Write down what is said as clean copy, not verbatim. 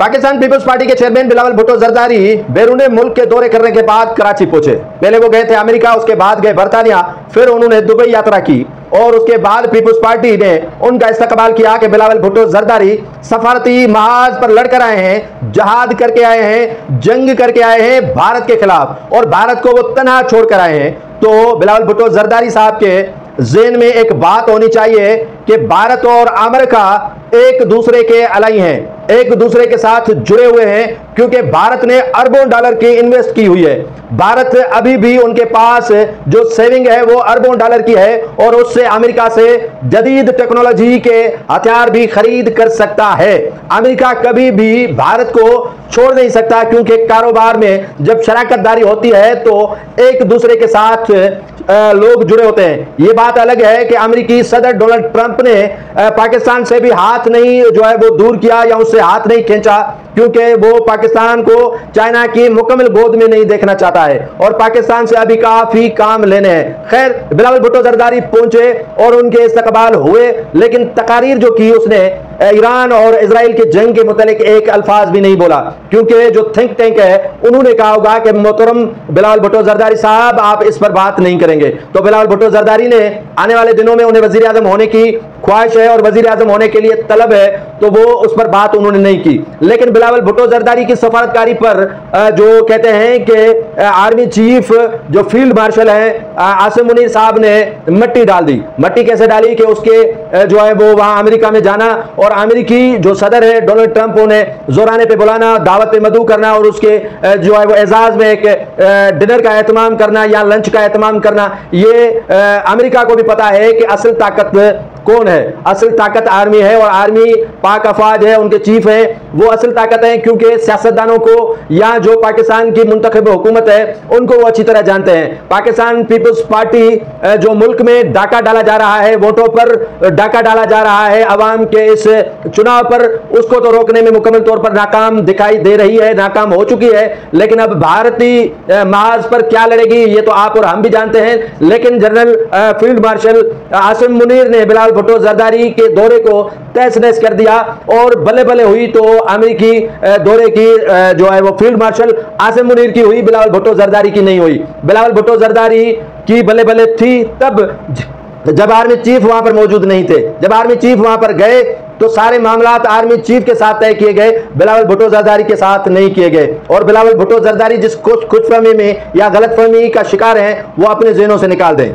Pakistan peoples party के chairman Bilawal Bhutto Zardari बैरून मुल्क के दौरे करने के बाद कराची पहुंचे। पहले वो गए थे अमेरिका, उसके बाद गए बर्तानिया, फिर उन्होंने दुबई यात्रा की और उसके बाद पीपल्स पार्टी ने उनका इस्तकबाल किया कि बिलावल भुट्टो जरदारी सफारती महाज पर लड़कर आए हैं, जहाद करके आए हैं, जंग करके आए हैं भारत के खिलाफ और भारत को वो तनहा छोड़कर आए हैं। तो बिलावल भुट्टो जरदारी साहब के ज़हन में एक बात होनी चाहिए कि भारत और अमेरिका एक दूसरे के अलाई हैं, एक दूसरे के साथ जुड़े हुए हैं, क्योंकि भारत ने अरबों डॉलर की इन्वेस्ट की हुई है। भारत अभी भी उनके पास जो सेविंग है वो अरबों डॉलर की है और उससे अमेरिका से जदीद टेक्नोलॉजी के हथियार भी खरीद कर सकता है। अमेरिका कभी भी भारत को छोड़ नहीं सकता, क्योंकि कारोबार में जब शराकतदारी होती है तो एक दूसरे के साथ लोग जुड़े होते हैं। ये बात अलग है कि अमेरिकी सदर डोनाल्ड ट्रंप ने पाकिस्तान से भी हाथ नहीं जो है वो दूर किया या उससे हाथ नहीं खींचा, क्योंकि वो पाकिस्तान को चाइना की मुकम्मल गोद में नहीं देखना चाहता है और पाकिस्तान से अभी काफी काम लेने हैं। खैर, बिलावल भुट्टो जरदारी पहुंचे और उनके इस्तकबाल हुए, लेकिन तकारीर जो की उसने ईरान और इजराइल के जंग के मुतालिक एक अल्फाज भी नहीं बोला, क्योंकि जो थिंक टैंक है उन्होंने कहा होगा कि मोहतरम बिलावल भुट्टो जरदारी साहब आप इस पर बात नहीं करेंगे। तो बिलावल भुट्टो जरदारी ने आने वाले दिनों में उन्हें वजीर आजम होने की ख्वाहिश है और वजीर आजम होने के लिए तलब है, तो वो उस पर बात उन्होंने नहीं की। लेकिन बिलावल भुट्टो जरदारी की सफारतकारी पर जो कहते हैं कि आर्मी चीफ जो फील्ड मार्शल है आसिम मुनीर साहब ने मट्टी डाल दी। मट्टी कैसे डाली कि उसके जो है वो वहां अमेरिका में जाना और अमेरिकी जो सदर है डोनाल्ड ट्रंप उन्हें जोराने पे बुलाना, दावत पे मदऊ करना और उसके जो है वो एजाज में एक डिनर का एहतमाम करना या लंच का एहतमाम करना। ये अमेरिका को भी पता है कि असल ताकत कौन है। असल ताकत आर्मी है और आर्मी पाक अफवाज है, उनके चीफ है, वो असल ताकत है, क्योंकि सियासतदानों को या जो पाकिस्तान की मुंतखब हुकूमत है उनको वो अच्छी तरह जानते हैं। पाकिस्तान पीपल्स पार्टी जो मुल्क में डाका डाला जा रहा है, वोटों पर डाका डाला जा रहा है अवाम के इस चुनाव पर, उसको तो रोकने में मुकम्मल तौर पर नाकाम दिखाई दे रही है, नाकाम हो चुकी है। लेकिन अब भारतीय महाज पर क्या लड़ेगी ये तो आप और हम भी जानते हैं। लेकिन general field marshal Asim Munir ने बिलावल भुट्टो जरदारी के दौरे को तहस नहस कर दिया और बल्ले बल्ले हुई तो अमेरिकी दौरे की जो है वो फील्ड मार्शल आसिम मुनीर की हुई, बिलावल भुट्टो जरदारी की नहीं हुई। बिलावल भुट्टो जरदारी की बल्ले बल्ले थी तब जब आर्मी चीफ वहां पर मौजूद नहीं थे। जब आर्मी चीफ वहां पर गए तो सारे मामलात आर्मी चीफ के साथ तय किए गए, बिलावल भुट्टो जरदारी के साथ नहीं किए गए। और बिलावल भुट्टो जरदारी जिस खुशफहमी में या गलतफहमी का शिकार हैं वो अपने ज़हनों से निकाल दें।